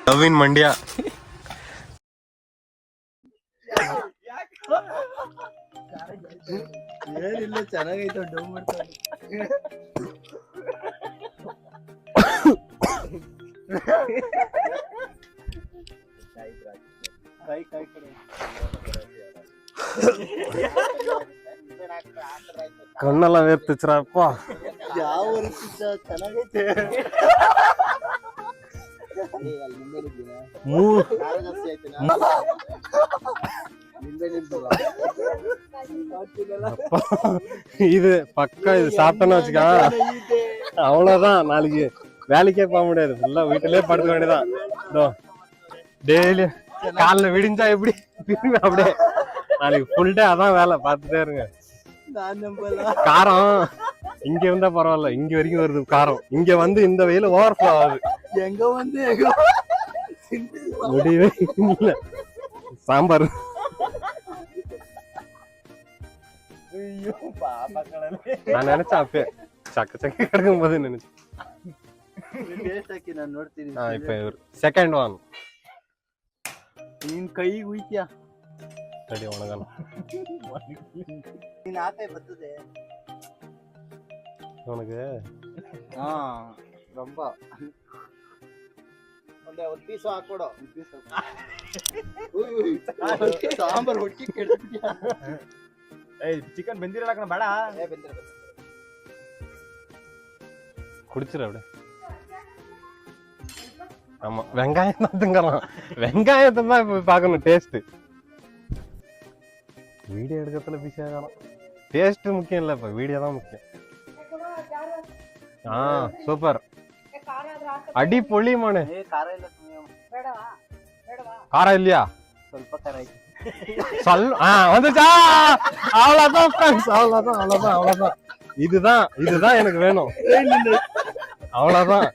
ನವೀನ್ ಮಂಡ್ಯ ಏನಿಲ್ಲ ಚೆನ್ನಾಗೈತೆ ಡೌ ಮಾಡ್ತಾರೆ ಕಣ್ಣೆಲ್ಲ ವೇರ್ತಿಚ್ರಪ್ಪ ಯಾವ ಚೆನ್ನಾಗೈತೆ இது பக்கா இது சாப்பிட்டோன்னு வச்சுக்கா அவ்வளவுதான் நாளைக்கு வேலைக்கே போக முடியாது ஃபுல்லா வீட்டிலேயே படுக்க வேண்டியதான் டெய்லி காலைல விடிஞ்சா எப்படி அப்படியே நாளைக்கு ஃபுல் டே அதான் வேலை பார்த்துட்டே இருங்க காரம் இங்க இருந்தா பரவாயில்ல இங்க வரைக்கும் வருது காரம் இங்க வந்து இந்த வெயில ஓவர்ஃப்ளோ ஆகுது எங்க வந்து முடியவே இல்ல சாம்பார் நான் நினைச்சேன் அப்பே சக்க சக்க கிடக்கும் போது நினைச்சேன் ನಾನು ನೋಡ್ತೀನಿ இப்ப செகண்ட் ஒன் ನಿನ್ ಕೈ ಉಯ್ತ್ಯಾ ಸರಿ ಒಣಗಲ್ಲ ನೀನ್ ಆತೆ ಬರ್ತದೆ உனக்கு ரொம்ப ಒಂದು ಪೀಸ್ ಹಾಕೊಡು ಸಾಂಬಾರ್ ಹೊಟ್ಟಿ ಕೆಡ್ಬಿಟ್ಯಾ ಚಿಕನ್ ಬೆಂದಿರಲ್ಲ ಕಣ ಬೇಡ குடிச்சிரு அப்படியே ஆமா வெங்காயம் தான் திங்கலாம் வெங்காயத்தை தான் இப்ப பாக்கணும் டேஸ்ட் வீடியோ எடுக்கிறதுல பிஸியா காணும் டேஸ்ட் முக்கியம் இல்ல இப்ப வீடியோ தான் முக்கியம் சூப்பர் அடி பொழி மானு காரம் இல்லையா ಸ್ವಲ್ಪ ಖಾರ ಐತಿ வந்துச்சா அவ்வளவுதான் இதுதான் எனக்கு வேணும் அவ்வளவுதான்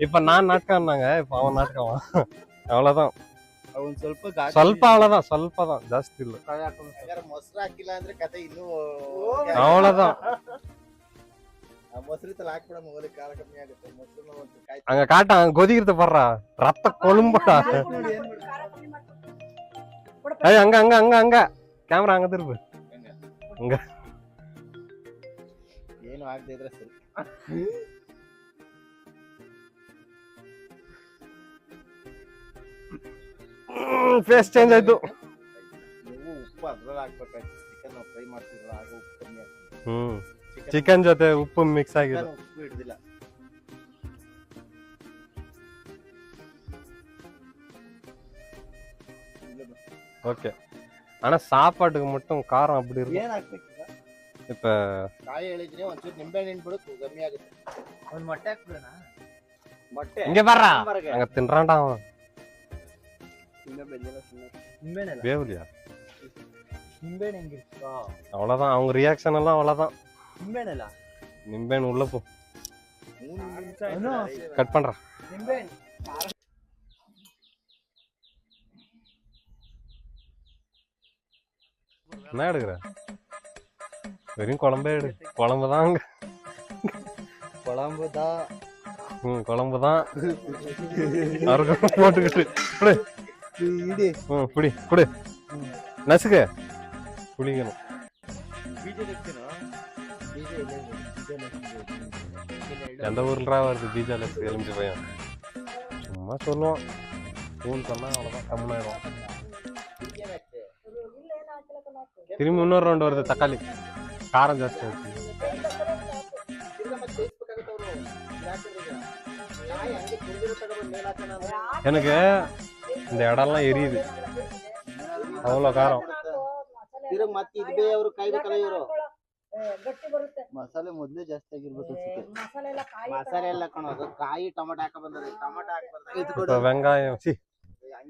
இப்ப நான் நாட்கான்னாங்க இப்ப அவன் நாட்காவா அவ்வளவுதான் ಅವನ್ ಸ್ವಲ್ಪ அவ்வளவுதான் ಸ್ವಲ್ಪ தான் ಜಾಸ್ತಿ இல்ல ಮೊಸರು ಹಾಕಿಲ್ಲ ಅಂದ್ರೆ ಕತೆ ಇನ್ನೂ அவ்வளவுதான் ಮೊಸರು ತಲ ಹಾಕ್ಬಿಡ ಮೊದಲು ಖಾರ ಕಮ್ಮಿ ಆಗುತ್ತೆ ಮೊಸರು அங்க காட்டான் கொதிக்கிறத பாடுறா ரத்த கொழும்படா ஏய் அங்க அங்க அங்க அங்க கேமரா அங்க திருப்பு அங்க ಏನು ಆಗದೆ ಇದ್ರೆ ಸರಿ ಫೇಸ್ ಚೇಂಜ್ ಆಯ್ತು ನೀವು ಉಪ್ಪು ಅದ್ರಲ್ಲಿ ಹಾಕ್ಬೇಕಾಯ್ತು ಚಿಕನ್ ಫ್ರೈ ಮಾಡ್ತಿದ್ರಲ್ಲ ಆಗ ಉಪ್ಪು ಕಮ್ಮಿ ಆಗ್ತದೆ ಚಿಕನ್ ಜೊತೆ ಉಪ್ಪು ಮಿಕ್ಸ್ ಆಗಿದೆ ಉಪ್ಪು ಹಿಡಿದಿಲ್ಲ ஓகே ஆனா சாப்பாட்டுக்கு மட்டும் காரம் அப்படி இருக்கு ಏನ್ ಹಾಕ್ಬೇಕು இப்ப ಕಾಯಿ ಹೇಳಿದ್ರೆ ಒಂಚೂರು ನಿಂಬೆ ಹಣ್ಣು ಬಿಡು ಕಮ್ಮಿ ಆಗುತ್ತೆ ಒಂದು ಮೊಟ್ಟೆ ಹಾಕ್ಬಿಡೋಣ ಮೊಟ್ಟೆ இங்க பாறா அங்க தின்றான்டா அவன் வேவலியா ನಿಂಬೆಹಣ್ಣು ಹೆಂಗಿರುತ್ತೋ அவ்வளவுதான் அவங்க ரியாக்ஷன் எல்லாம் அவ்வளவுதான் ನಿಂಬೆಹಣ್ಣಲ್ಲ நிம்பேன் உள்ள போ 3 ನಿಮಿಷ கட் பண்றா ನಿಂಬೆಹಣ್ಣು என்ன எடுக்கிற வெறும் குழம்பே எடு குழம்புதான் குழம்புதான் குழம்புதான் அவருக்கு போட்டுக்கிட்டு புடி குடு நசுக்க புளிக்கணும் எந்த ஊர்லா வருது பீஜால எலுமிச்சு பையன் சும்மா சொல்லுவான் ஊன்னு சொன்னா அவ்வளவுதான் கம்முனாயிடும் திரும்பி இன்னொரு ரவுண்ட் வருது தக்காளி காரம் ஜாஸ்தி ஆச்சு எனக்கு இந்த இடம்லாம் எரியுது அவ்வளோ காரம் ಮತ್ತೆ ಇದು ಅವರು ಕಾಯ್ಬೇಕಲ್ಲ ಇವರು ಗಟ್ಟಿ ಬರುತ್ತೆ. ಮಸಾಲೆ ಮೊದ್ಲೇ ಜಾಸ್ತಿ ಆಗಿರ್ಬೇಕು ಅನ್ಸುತ್ತೆ. ಮಸಾಲೆ ಎಲ್ಲ ಕಾಯಿ ಮಸಾಲೆ ಎಲ್ಲ ಕಣೋದು ಕಾಯಿ ಟೊಮೆಟೊ ಹಾಕ ಬಂದ್ರೆ ಟೊಮೆಟೊ ಹಾಕಿ ವೆಂಗಾಯ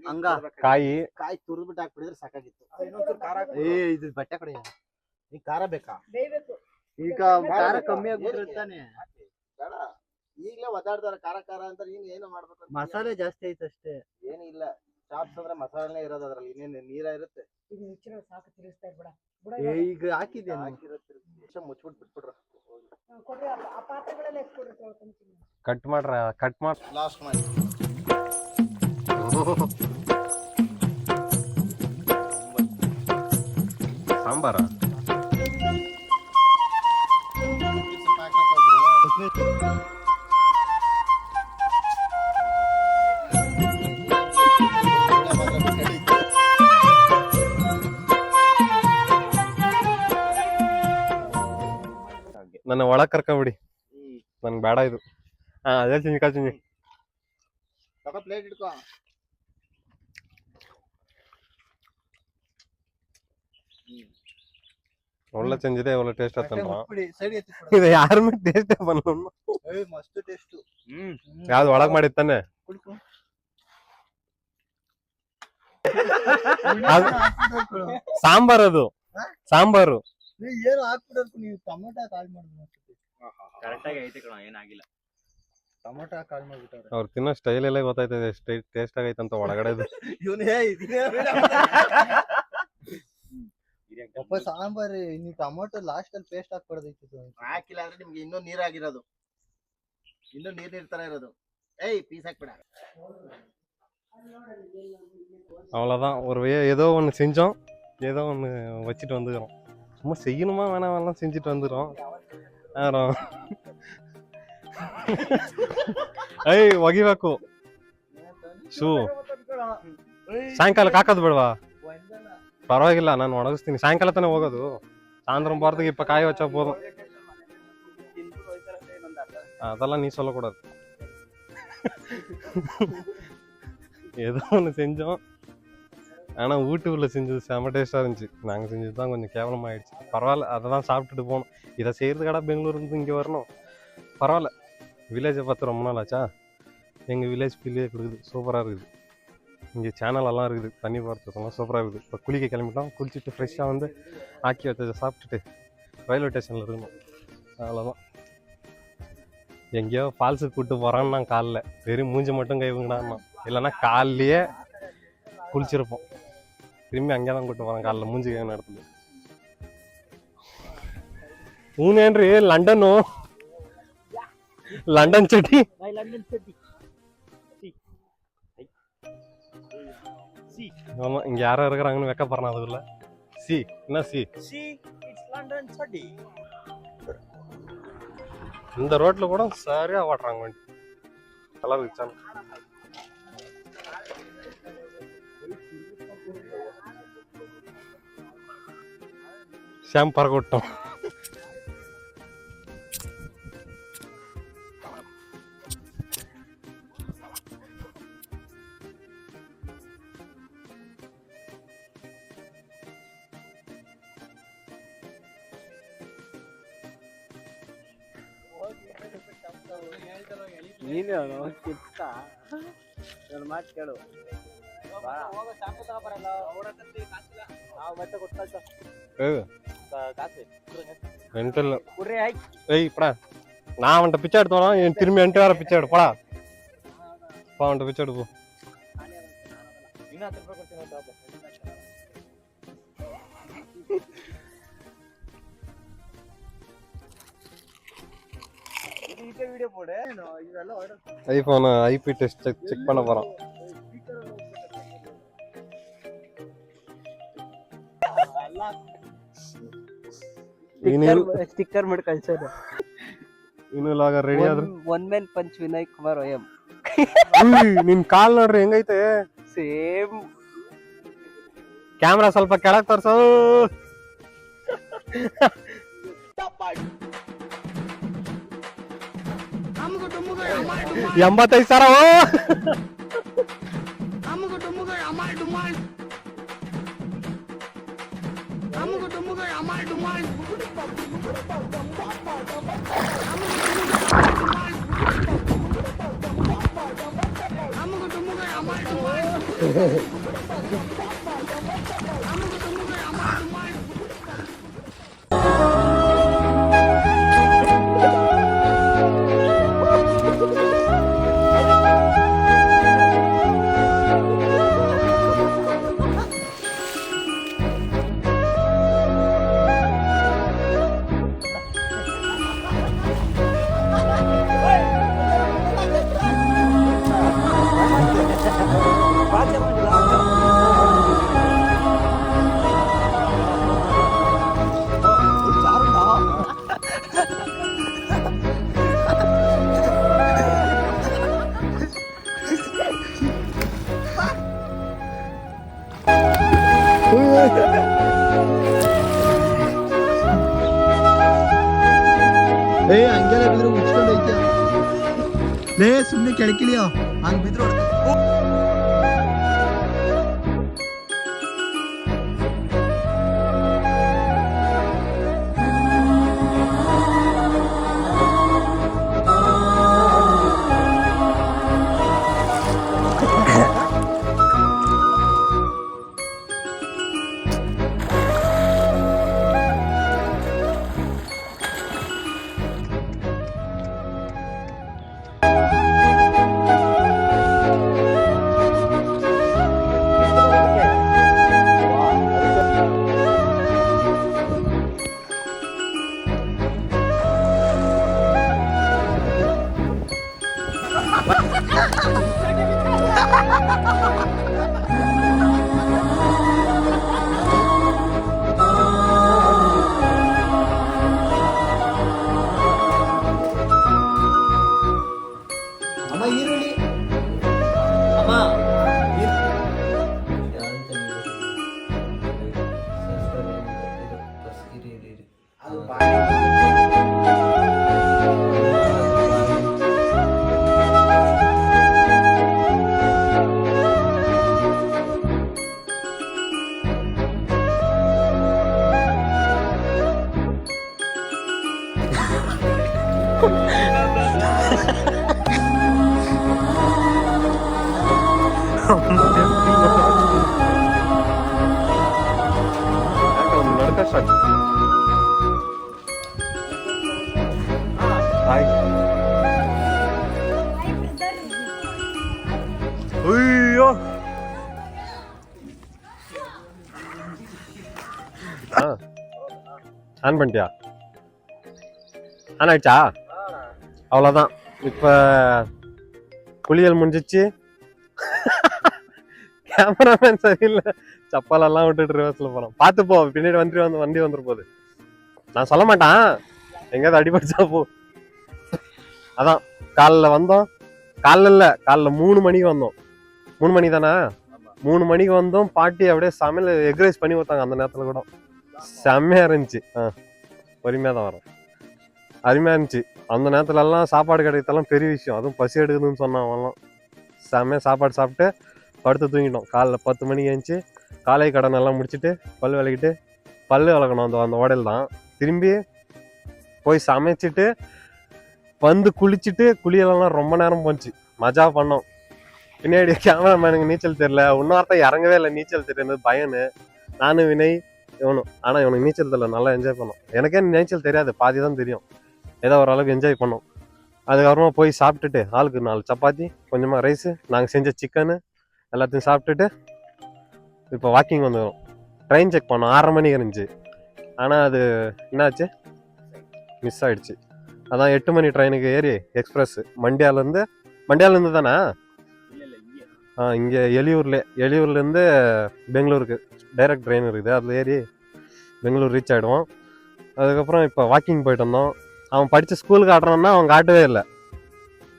ಹಂಗ ಕಾಯಿ ಕಾಯಿ ತುರ್ದ್ಬಿಟ್ಟು ಹಾಕ್ಬಿಡಿದ್ರೆ ಸಾಕಾಗಿತ್ತು. ಇದು ಬಟ್ಟೆ ಕಡೆ ಈಗ ಖಾರ ಬೇಕಾ? ಬೇಯ್ಬೇಕು. ಈಗ ಖಾರ ಕಮ್ಮಿ ಆಗ್ಬಿಟ್ಟಿರ್ತಾನೆ. ಬೇಡ ಈಗಲೇ ಒದ್ದಾಡ್ತಾರ ಖಾರ ಖಾರ ಅಂತ. ನೀನ್ ಏನು ಮಾಡ್ಬೇಕು? ಮಸಾಲೆ ಜಾಸ್ತಿ ಐತೆ ಅಷ್ಟೇ, ಏನಿಲ್ಲ. ಚಾಪ್ಸ್ ಅಂದ್ರೆ ಮಸಾಲೆನೇ ಇರೋದು ಅದ್ರಲ್ಲಿ, ಇನ್ನೇನು ನೀರ ಇರುತ್ತೆ. ಇದು ಮುಚ್ಚಿರೋ ಸಾಕು, ತಿರುಗಿಸ್ತಾ ಇರ್ಬೇಡ. ಈಗ ಹಾಕಿದ್ದೇನೆ ಮುಚ್ಬಿಟ್ಟು ಬಿಟ್ಬಿಡ್ರ. ಕೊಡ್ರಿ ಆ ಪಾತ್ರೆಗಳೆಲ್ಲ ಎತ್ಕೊಡ್ರಿ, ತೊಳ್ಕೊಂತೀನಿ. ಕಟ್ ಮಾಡ್ರ, ಕಟ್ ಮಾಡ್ ಲಾಸ್ಟ್ ಮಾಡಿ. ಸಾಂಬಾರ ನನ್ನ ಒಳಗ್ ಕರ್ಕೊಂಬಿಡಿ, ನನ್ಗೆ ಬೇಡ ಇದು. ಹಾ ಅದೇ ಚಿಂಜಿ ಪ್ಲೇಟ್ ಇಟ್ಕೋ. ಒಳ್ಳೆ ಚಂಜಿದೆ, ಒಳ್ಳೆ ಟೇಸ್ಟ್ ಆತನ್ರ. ಸೈಡ್ ಇದು ಯಾರ ಮೇಲೆ ಟೇಸ್ಟ್ ಬಂದ? ಮಸ್ತ್ ಟೇಸ್ಟ್. ಯಾವ್ದು ಒಳಗ್ ಮಾಡಿತ್ತಾನೆ? ಸಾಂಬಾರ್, ಅದು ಸಾಂಬಾರು. ಏನು ಹಾಕ್ಬಿಡೋದು ನೀವು? ಟೊಮೆಟೊ ಕಾಲ್ ಮಾಡಿದ್ರು ಕರೆಕ್ಟ್ ಆಗಿ ಐತೆ ಕಣ, ಏನಾಗಿಲ್ಲ. ಟೊಮೆಟೊ ಕಾಲ್ ಮಾಡ್ಬಿಟ್ಟಾರೆ. ಅವ್ರು ತಿನ್ನೋ ಸ್ಟೈಲ್ ಎಲ್ಲ ಗೊತ್ತಾಯ್ತದೆ, ಎಷ್ಟು ಟೇಸ್ಟ್ ಆಗೈತಂತ ಒಳಗಡೆ. ಸಾಂಬಾರ್ ನೀವು ಟೊಮೆಟೊ ಲಾಸ್ಟ್ ಅಲ್ಲಿ ಪೇಸ್ಟ್ ಹಾಕ್ಬಾರ್ದೈತಿ. ಹಾಕಿಲ್ಲ ಅಂದ್ರೆ ನಿಮ್ಗೆ ಇನ್ನೂ ನೀರಾಗಿರೋದು, ಇನ್ನೂ ನೀರ್ ತರ ಇರೋದು. ஏய் பீஸ் ஆக்டா அவ்வளோதான். ஏதோ ஒன்று செஞ்சோம், ஏதோ ஒன்று வச்சுட்டு வந்துக்கிறோம். சும்மா செய்யணுமா வேணாம் செஞ்சுட்டு வந்துடும். ಏಯ್ ಒಗಿಬೇಕು ಶೂ. ಸಾಯಂಕಾಲಕ್ಕೆ ಹಾಕೋದು ಬೇಡವಾ? ಪರವಾಗಿಲ್ಲ, ನಾನು ಒಣಗಿಸ್ತೀನಿ. ಸಾಯಂಕಾಲ ತಾನೇ ಹೋಗೋದು. ಸಾಯಂತ್రం போகிறதுக்கு இப்போ காய வச்சா போதும். அதெல்லாம் நீ சொல்லக்கூடாது. ஏதோ ஒன்று செஞ்சோம், ஆனால் வீட்டுக்குள்ளே செஞ்சது செம டேஸ்ட்டாக இருந்துச்சு. நாங்கள் செஞ்சது தான் கொஞ்சம் கேவலமாகிடுச்சு. பரவாயில்ல, அதை தான் சாப்பிட்டுட்டு போகணும். இதை செய்கிறதுக்காக பெங்களூர்லேருந்து இங்கே வரணும். பரவாயில்ல, வில்லேஜை பார்த்து ரொம்ப நாள் ஆச்சா. எங்கள் வில்லேஜ் ஃபீலே கொடுக்குது, சூப்பராக இருக்குது. இங்கே சேனலெல்லாம் இருக்குது, தண்ணி போகிறதுக்கெல்லாம் சூப்பராக இருக்குது. இப்போ குளிக்க கிளம்பிட்டோம். குளிச்சுட்டு ஃப்ரெஷ்ஷாக வந்து ஆக்கி வச்சதை சாப்பிட்டுட்டு ரயில்வே ஸ்டேஷனில் இருக்கணும். அவ்வளோதான். எங்கேயோ ஃபால்ஸுக்கு கூப்பிட்டு போகிறான்னு நான் காலைல வெறும் மூஞ்சி மட்டும் கைவுங்கடான்னா, இல்லைன்னா காலையே குளிச்சிருப்போம். திரும்பி அங்கே தான் கூப்பிட்டு போகிறேன் காலைல மூஞ்சி கை இடத்துல. ஊனேன்றி லண்டனு லண்டன் செட்டி. ஆமாம், இங்கே யாரும் இருக்கிறாங்கன்னு வைக்கப்படுறேன். அதுக்குள்ள சி என்ன சி இந்த ரோட்ல கூட சரியா ஓட்டுறாங்க வண்டி. நல்லா இருந்துச்சான். ஷாம் பறக்க விட்டோம். ನೀನು ಕಿತ್ತ ನನ್ನ ಮಾತು ಕೇಳು. ஏய் படா, நான் அவன்கிட்ட பிச்சை எடுத்து வரேன். என் திரும்பி என்கிட்ட வேற பிச்சை எடு. படா அவன்கிட்ட பிச்சை எடுப்போம். ஐபோன் ஐபி டெஸ்ட் செக் பண்ண போறோம். ಸ್ಟಿಕ್ಕರ್ ಮಾಡಿ ಕಳ್ಸೋದು. ಇನ್ನು ಲಾಗ ರೆಡಿ ಆದ್ರೆ one man punch Vinay Kumar OM. ನಿನ್ ಕಾಲ್ ನೋಡ್ರಿ ಹೆಂಗೈತೆ. ಸೇಮ್ ಕ್ಯಾಮ್ರಾ ಸ್ವಲ್ಪ ಕೆಳಗ್ ತೋರ್ಸೋ. 85,000. ಹಂಗೆಲ್ಲ ಬಿದ್ರೆ ಮುಚ್ಕೊಂಡು ಐತೆ ಲೇ ಸುಮ್ಮನೆ ಕೆಳಕಿಳಿಯೋ ಹಂಗ್ ಬಿದ್ರು ಅಮ್ಮ ಈರುಳ್ಳಿ ಅಮ್ಮ ಅಯ್ಯೋ ஆன் பண்ணிட்டியா? ஆன் ஆயிடுச்சா? அவ்வளோதான். இப்போ குளியல் முடிஞ்சிச்சு. கேமராமேன் சரியில்லை, சப்பாலெல்லாம் விட்டுட்டு ரிவர்ஸில் போகிறோம். பார்த்து போ, பின்னாடி வண்டி வந்துரு போகுது. நான் சொல்ல மாட்டேன், எங்கேயாவது அடிபடிச்சா போ. அதான் காலைல வந்தோம், காலைல இல்லை காலைல 3 மணிக்கு வந்தோம். 3 மணி தானே? 3 மணிக்கு வந்தோம். பாட்டி அப்படியே சமையல் எக்ரைஸ் பண்ணி கொடுத்தாங்க. அந்த நேரத்தில் கூட செம்மையாக இருந்துச்சு. பொறுமையாக தான் வரோம். அருமையாக இருந்துச்சு. அந்த நேரத்துலலாம் சாப்பாடு கிடைக்கிறதெல்லாம் பெரிய விஷயம். அதுவும் பசி எடுக்குதுன்னு சொன்னாங்கலாம். செம்மையாக சாப்பாடு சாப்பிட்டு படுத்து தூங்கிட்டோம். காலைல 10 மணிக்கு எழுந்துச்சு காலை கடன் எல்லாம் முடிச்சுட்டு பல் விளக்கிட்டு, பல் விளக்கணும் அந்த ஓடையில் தான். திரும்பி போய் சமைச்சிட்டு வந்து குளிச்சுட்டு, குளியலெல்லாம் ரொம்ப நேரம் போச்சு. மஜா பண்ணோம். பின்னாடி கேமராமேனுக்கு நீச்சல் தெரியல, இன்னொருத்த இறங்கவே இல்லை. நீச்சல் தெரியாது பயனு. நானும் வினய் இவனும். ஆனால் இவனுக்கு நீச்சல் தெரியல, நல்லா என்ஜாய் பண்ணோம். எனக்கே நீச்சல் தெரியாது, பாதி தான் தெரியும். ஏதோ ஓரளவுக்கு என்ஜாய் பண்ணோம். அதுக்கப்புறமா போய் சாப்பிட்டுட்டு ஆளுக்கு 4 சப்பாத்தி, கொஞ்சமாக ரைஸு, நாங்கள் செஞ்ச சிக்கனு எல்லாத்தையும் சாப்பிட்டுட்டு இப்போ வாக்கிங் வந்துடும். ட்ரெயின் செக் பண்ணோம், 6:30 மணிக்கு இருந்துச்சு. ஆனால் அது என்னாச்சு, மிஸ் ஆகிடுச்சு. அதான் 8 மணி ட்ரெயினுக்கு ஏறி எக்ஸ்பிரஸ் மண்டியாலேருந்து தானே? இங்கே எலியூர்லேருந்து பெங்களூருக்கு டைரக்ட் ட்ரெயின் இருக்குது. அதில் ஏறி பெங்களூர் ரீச் ஆகிடுவோம். அதுக்கப்புறம் இப்போ வாக்கிங் போயிட்டு வந்தோம். அவன் படித்த ஸ்கூலுக்கு ஆடுறான்னா அவன் காட்டவே இல்லை.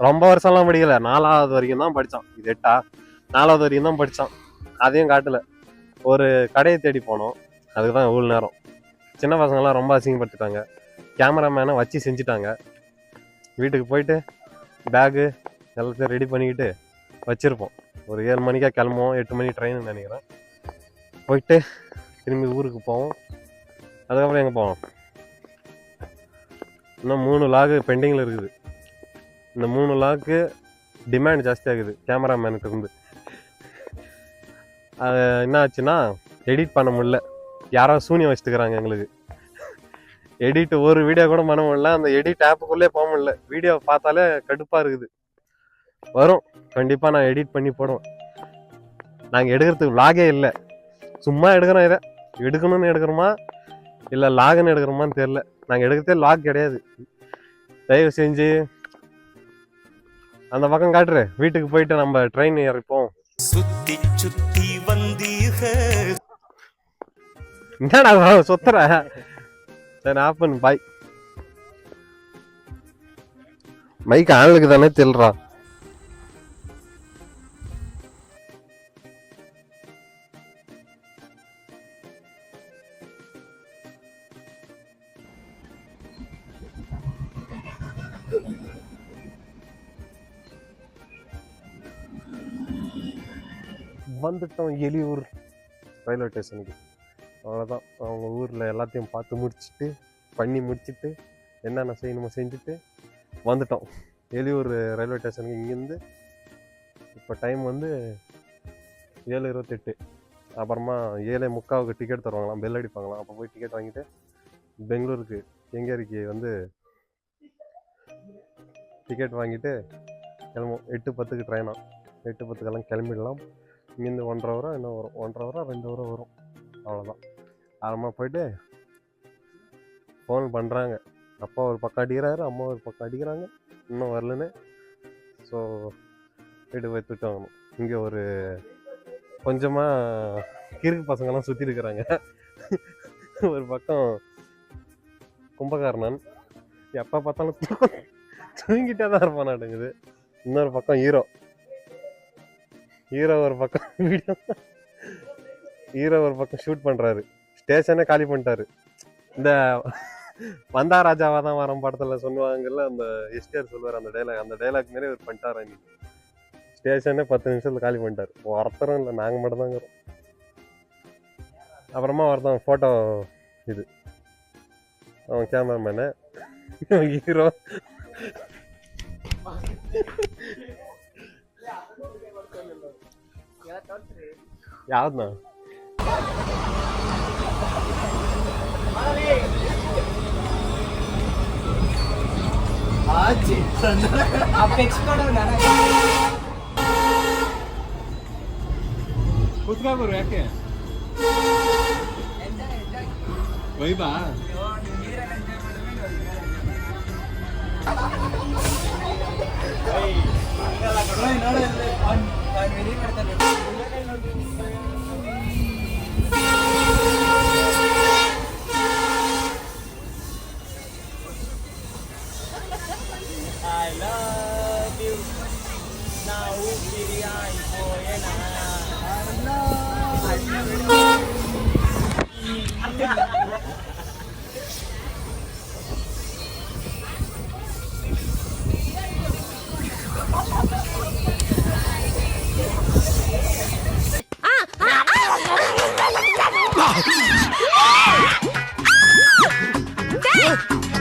ரொம்ப வருஷம்லாம் படிக்கலை, 4வது வரைக்கும் தான் படித்தான். இது 8ஆ? 4வது வரைக்கும் தான் படித்தான். அதையும் காட்டலை. ஒரு கடையை தேடி போனோம், அதுக்கு தான் இவ்வளோ நேரம். சின்ன பசங்கள்லாம் ரொம்ப அசிங்கப்படுத்திட்டாங்க. கேமராமேனை வச்சு செஞ்சுட்டாங்க. வீட்டுக்கு போயிட்டு பேகு எல்லாத்தையும் ரெடி பண்ணிக்கிட்டு வச்சுருப்போம். ஒரு 7 மணிக்காக கிளம்புவோம். 8 மணி ட்ரெயின்னு நினைக்கிறேன். போயிட்டு திரும்பி ஊருக்கு போவோம். அதுக்கப்புறம் எங்கே போவோம்? இன்னும் 3 லாகு பெண்டிங்கில் இருக்குது. இந்த 3 லாக்கு டிமாண்ட் ஜாஸ்தியாகுது கேமராமேனுக்கு இருந்து. அது என்ன ஆச்சுன்னா எடிட் பண்ண முடியல, யாரோ சூனியம் வச்சுட்டுக்கிறாங்க எங்களுக்கு. எடிட் ஒரு வீடியோ கூட பண்ண முடியல, அந்த எடிட் ஆப்புக்குள்ளே போக முடியல. வீடியோ பார்த்தாலே கடுப்பாக இருக்குது. வரும் கண்டிப்பாக, நான் எடிட் பண்ணி போடுவேன். நாங்கள் எடுக்கிறதுக்கு லாகே இல்லை, சும்மா எடுக்கிறோம். இதை எடுக்கணும்னு எடுக்கிறோமா இல்லை லாகுன்னு எடுக்கிறோமான்னு தெரில. நாங்கள் எடுக்கிறதே லாக் கிடையாது. தயவு செஞ்சு அந்த பக்கம் காட்டுரு, வீட்டுக்கு போயிட்டு நம்ம ட்ரெயின் ஏறிப்போம். சுத்தி சுத்தி வந்தீக என்னடா சுத்துற? சரி ஆஃப் பண்ணு, பாய். மைக் ஆளுக்கு தானே தெரியறா. வந்துட்டோம் எலியூர் ரயில்வே ஸ்டேஷனுக்கு. அவ்வளோதான், அவங்க ஊரில் எல்லாத்தையும் பார்த்து முடிச்சுட்டு பண்ணி முடிச்சுட்டு என்னென்ன செய்யணுமோ செஞ்சுட்டு வந்துட்டோம் எலியூர் ரயில்வே ஸ்டேஷனுக்கு. இங்கேருந்து இப்போ டைம் வந்து 7:28. அப்புறமா 7:45 டிக்கெட் தருவாங்களாம், பெல் அடிப்பாங்களாம். அப்போ போய் டிக்கெட் வாங்கிட்டு பெங்களூருக்கு கெங்கேரிக்கு வந்து டிக்கெட் வாங்கிட்டு கிளம்பும். 8:10க்கு ட்ரெயினா, 8:10கெல்லாம் கிளம்பிடலாம். இங்கேருந்து 1.5 ஹவர் என்ன வரும், 1.5 ஹவரா 2 ஹவர் வரும். அவ்வளோதான். ஆரம்பமாக போயிட்டு ஃபோன் பண்ணுறாங்க. அப்பா ஒரு பக்கம் அடிக்கிறாரு, அம்மா ஒரு பக்கம் அடிக்கிறாங்க, இன்னும் வரலன்னு. ஸோ வீட்டுக்கு போய் திட்டு வாங்கணும். இங்கே ஒரு கொஞ்சமாக கிறுக்கு பசங்கள்லாம் சுற்றி இருக்கிறாங்க. ஒரு பக்கம் கும்பகாரணன், எப்போ பார்த்தாலும் தூங்கிட்டே தான் இருப்பான் நாட்டுங்குது. இன்னொரு பக்கம் ஹீரோ ஒரு பக்கம் வீடியோ, ஹீரோ ஒரு பக்கம் ஷூட் பண்ணுறாரு. ஸ்டேஷனே காலி பண்ணிட்டாரு. இந்த வந்தா ராஜாவா தான் வரும் படத்தில் சொல்லுவாங்கல்ல, அந்த எஸ்டிஆர் சொல்லுவார் அந்த டைலாக் மாரி ஒரு பண்ணிட்டார். இன்னைக்கு ஸ்டேஷனே 10 நிமிஷத்தில் காலி பண்ணிட்டார். ஒருத்தரும் இல்லை, நாங்கள் மட்டும் தாங்க. அப்புறமா ஒருத்தன் ஃபோட்டோ, இது அவன் கேமராமேனு, ஹீரோ. யாருண்ணா? ಕೂತ್ಕೋ ಬರು, ಯಾಕೆ ವೈಬಾ?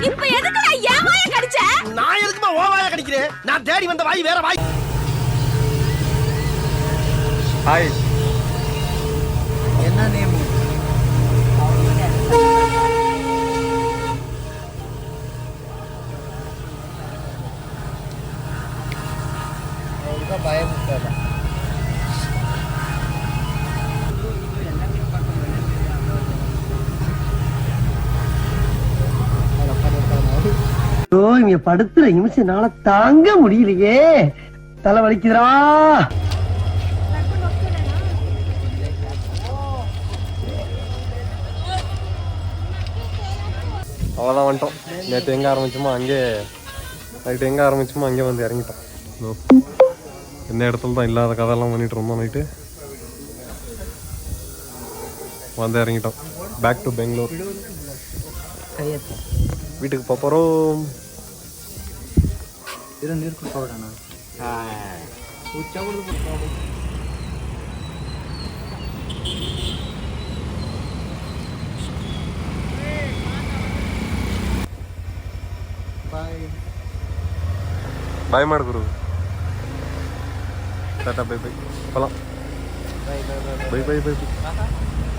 இப்ப எதுக்கு நான் ஏன் வாயை கடிச்ச? நான் எதுக்குமா ஓ வாயை கடிக்கிறேன்? நான் தேடி வந்த வாய் வேற வாய். ஹாய், என்ன நேம்? பயம் இங்க படுத்துற நிமிஷம்னால தாங்க முடியலையே, தலை வலிக்குதுடா. அவ்வளோதான் வந்துட்டோம். நேற்று எங்கே ஆரம்பிச்சோமோ அங்கே, நைட்டு எங்கே ஆரம்பிச்சோமோ அங்கே வந்து இறங்கிட்டோம். எந்த இடத்துல தான் இல்லாத கதையெல்லாம் பண்ணிட்டு இருந்தோம். நைட்டு வந்து இறங்கிட்டோம். Back to Bengaluru. வீட்டுக்கு போகிறோம். ನೀರು ಕುಡ್ಕೋಣ. ಬಾಯ್ ಮಾಡು ಗುರು. Tata bye bye. Bye bye bye by.